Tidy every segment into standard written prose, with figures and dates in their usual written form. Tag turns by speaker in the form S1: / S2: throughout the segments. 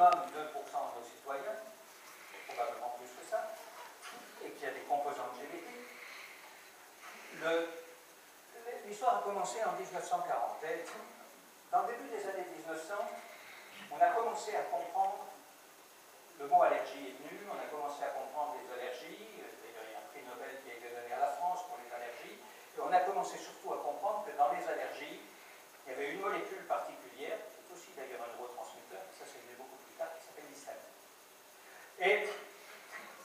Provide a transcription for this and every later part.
S1: minimum 2% de nos citoyens, probablement plus que ça, et qu'il y a des composantes génétiques. L'histoire a commencé en 1940. Et dans le début des années 1900, on a commencé à comprendre, le mot allergie est venu, on a commencé à comprendre les allergies, d'ailleurs il y a un prix Nobel qui a été donné à la France pour les allergies, et on a commencé surtout à comprendre que dans les allergies, il y avait une molécule particulière, qui est aussi d'ailleurs un neurotransmetteur, ça c'est venu beaucoup plus tard, qui s'appelle l'histamine. Et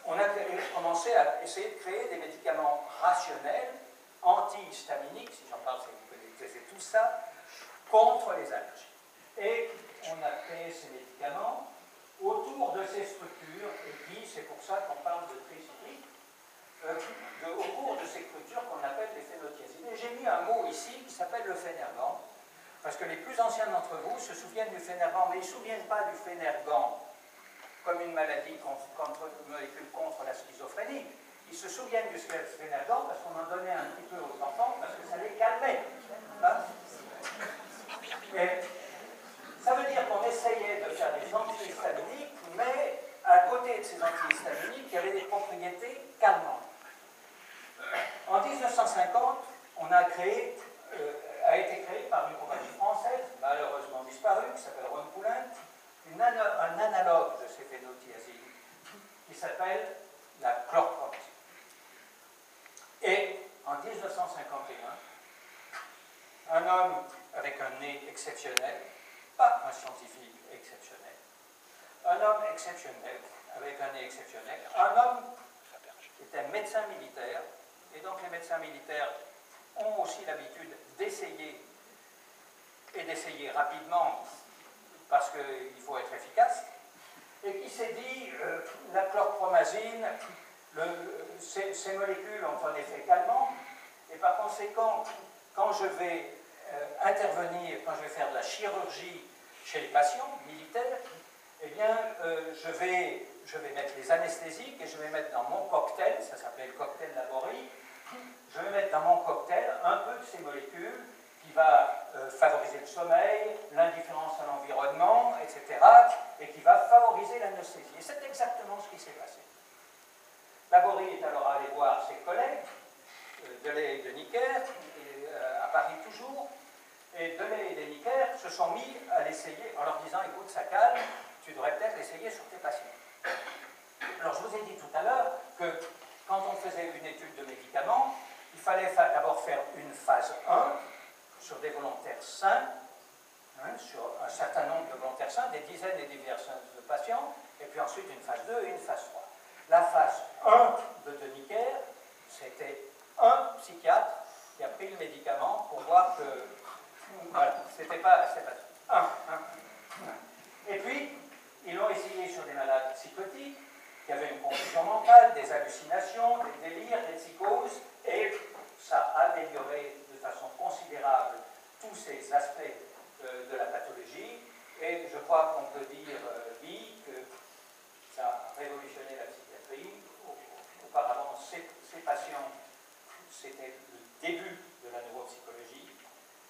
S1: on a commencé à essayer de créer des médicaments rationnels, antihistaminiques, si j'en parle, c'est que vous connaissez tout ça, contre les allergies. Et on a créé ces médicaments autour de ces structures, et puis c'est pour ça qu'on parle de tricyclique, au cours de ces structures qu'on appelle les phénotiazines. Et j'ai mis un mot ici qui s'appelle le Phénergan, parce que les plus anciens d'entre vous se souviennent du Phénergan, mais ils ne se souviennent pas du Phénergan comme une maladie une molécule contre la schizophrénie. Ils se souviennent du Phénergan parce qu'on en donnait un petit peu aux enfants, parce que ça les calmait. Hein? Et ça veut dire qu'on essayait de faire des antihistaminiques, mais à côté de ces antihistaminiques, il y avait des propriétés calmantes. En 1950, a été créé par une compagnie française, malheureusement disparue, qui s'appelle Rhône-Poulenc, un analogue de ces phénotiazines, qui s'appelle la chlorpromazine. Et en 1951, un homme avec un nez exceptionnel, pas un scientifique exceptionnel, un homme exceptionnel, avec un nez exceptionnel, un homme qui était médecin militaire, et donc les médecins militaires ont aussi l'habitude d'essayer, et d'essayer rapidement, parce qu'il faut être efficace, et qui s'est dit, la chlorpromazine, ces molécules ont un effet calmant, et par conséquent, quand je vais intervenir, quand je vais faire de la chirurgie chez les patients militaires, eh bien, je vais mettre les anesthésiques et je vais mettre dans mon cocktail, ça s'appelle le cocktail Laborie, je vais mettre dans mon cocktail un peu de ces molécules qui va favoriser le sommeil, l'indifférence à l'environnement, etc., et qui va favoriser l'anesthésie. Et c'est exactement ce qui s'est passé. Laborie est alors allé voir ses collègues, Delay et Deniker, à Paris toujours, et Delay et Deniker se sont mis à l'essayer en leur disant, écoute, ça calme, tu devrais peut-être l'essayer sur tes patients. Alors je vous ai dit tout à l'heure que quand on faisait une étude de médicaments, il fallait d'abord faire une phase 1 sur des volontaires sains, sur un certain nombre de volontaires sains, des dizaines et diverses de patients, et puis ensuite une phase 2 et une phase 3. La phase 1 de Deniker, c'était un psychiatre qui a pris le médicament pour voir que voilà, c'était pas un. Et puis, ils l'ont essayé sur des malades psychotiques qui avaient une confusion mentale, des hallucinations, des délires, des psychoses, et ça a amélioré de façon considérable tous ces aspects de la pathologie, et je crois qu'on peut dire, Guy, que ça a révolutionné la psychiatrie. Auparavant, ces patients, c'était le début de la neuropsychologie.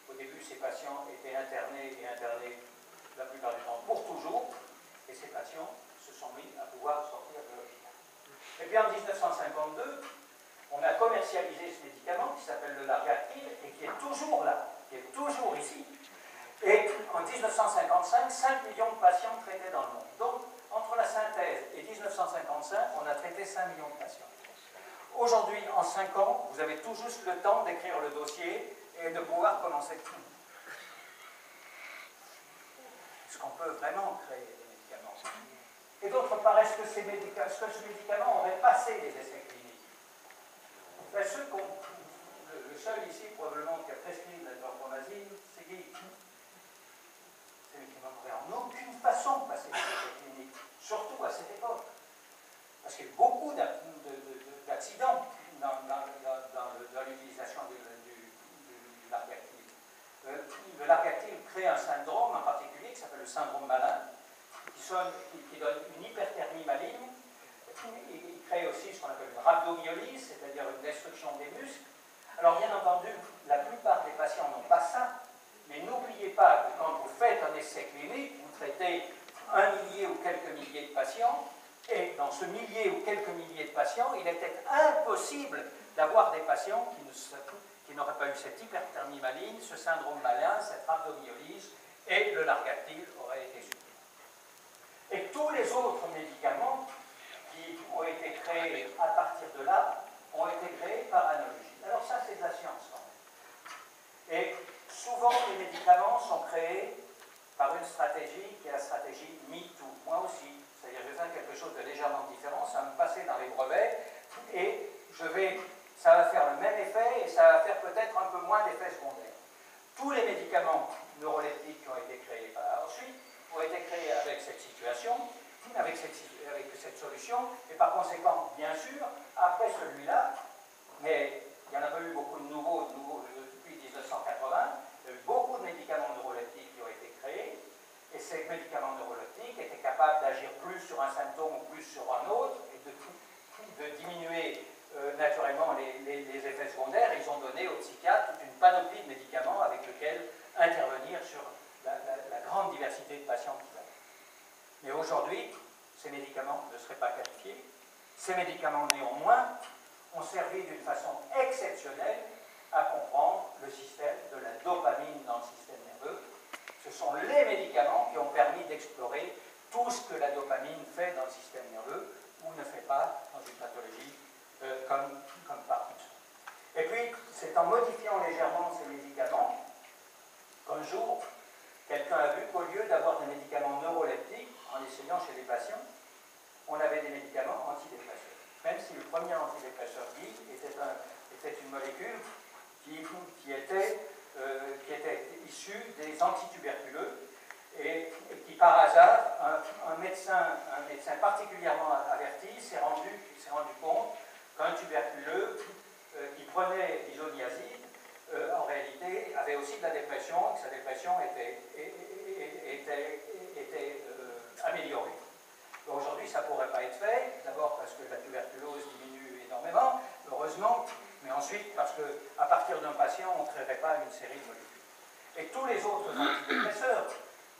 S1: Au début, ces patients étaient internés la plupart du temps pour toujours, et ces patients se sont mis à pouvoir sortir de l'hôpital. Et puis en 1952, on a commercialisé ce médicament qui s'appelle le Largactil et qui est toujours là, qui est toujours ici. Et en 1955, 5 millions de patients traités dans le monde. Donc, entre la synthèse et 1955, on a traité 5 millions de patients. Aujourd'hui, en 5 ans, vous avez tout juste le temps d'écrire le dossier et de pouvoir commencer tout. Est-ce qu'on peut vraiment créer des médicaments? Et d'autre part, est-ce que ce médicament aurait passé les essais cliniques? Ben, le seul ici, probablement, qui a prescrit la chlorpromazine, c'est Guy. Ces médicaments n'auraient en aucune façon passé les essais cliniques, surtout à cette époque. Parce qu'il y a beaucoup d'accidents dans l'utilisation du Largactil. Le Largactil crée un syndrome en particulier qui s'appelle le syndrome malin, qui donne une hyperthermie maligne. Il crée aussi ce qu'on appelle une rhabdomyolyse, c'est-à-dire une destruction des muscles. Alors bien entendu, la plupart des patients n'ont pas ça, mais n'oubliez pas que quand vous faites un essai clinique, vous traitez un millier ou quelques milliers de patients, et dans ce millier ou quelques milliers de patients, il était impossible d'avoir des patients qui n'auraient pas eu cette hyperthermie maligne, ce syndrome malin, cette rhabdomyolyse, et le largactyle aurait été supprimé. Et tous les autres médicaments qui ont été créés à partir de là ont été créés par analogie. Alors ça, c'est de la science quand même. Et souvent, les médicaments sont créés par une stratégie qui est la stratégie MeToo. Moi aussi. C'est-à-dire, je vais faire quelque chose de légèrement différent, ça va me passer dans les brevets, et ça va faire le même effet, et ça va faire peut-être un peu moins d'effets secondaires. Tous les médicaments neuroleptiques qui ont été créés par la suite ont été créés avec cette situation, avec cette solution, et par conséquent, bien sûr, après celui-là, mais il n'y en a pas eu beaucoup de nouveaux depuis 1980, il y a eu beaucoup de médicaments neuroleptiques qui ont été créés, et ces médicaments neuroleptiques étaient capables d'agir plus sur un symptôme ou plus sur un autre, et de diminuer naturellement les effets secondaires. Ils ont donné aux psychiatres toute une panoplie de médicaments avec lesquels intervenir sur la grande diversité de patients qu'ils avaient. Mais aujourd'hui, ces médicaments ne seraient pas qualifiés. Ces médicaments, néanmoins, ont servi d'une façon exceptionnelle à comprendre le système de la dopamine dans le système nerveux. Ce sont les médicaments qui ont permis d'explorer tout ce que la dopamine fait dans le système nerveux ou ne fait pas dans une pathologie comme Parkinson. Et puis, c'est en modifiant légèrement ces médicaments qu'un jour, quelqu'un a vu qu'au lieu d'avoir des médicaments neuroleptiques, en essayant chez les patients, on avait des médicaments antidépresseurs. Même si le premier antidépresseur dit était une molécule qui était issue des antituberculeux et qui, par hasard, un médecin particulièrement averti s'est rendu compte qu'un tuberculeux qui prenait l'isoniazide, en réalité, avait aussi de la dépression, et que sa dépression était améliorée. Aujourd'hui, ça ne pourrait pas être fait, d'abord parce que la tuberculose diminue énormément, heureusement, mais ensuite parce qu'à partir d'un patient, on ne créerait pas une série de molécules. Et tous les autres antidépresseurs,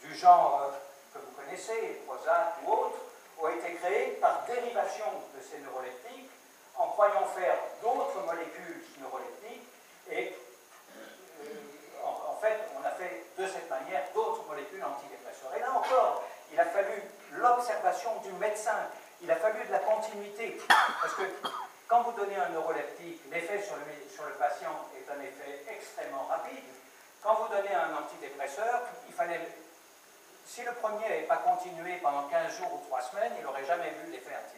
S1: du genre que vous connaissez, Prozac ou autres, ont été créés par dérivation de ces neuroleptiques, en croyant faire d'autres molécules neuroleptiques, et en fait, on a fait de cette manière d'autres molécules antidépresseurs. Et là encore, il a fallu l'observation du médecin, il a fallu de la continuité, parce que quand vous donnez un neuroleptique, l'effet sur le patient est un effet extrêmement rapide. Quand vous donnez un antidépresseur, il fallait, si le premier n'avait pas continué pendant 15 jours ou 3 semaines, il n'aurait jamais vu l'effet antidépresseur.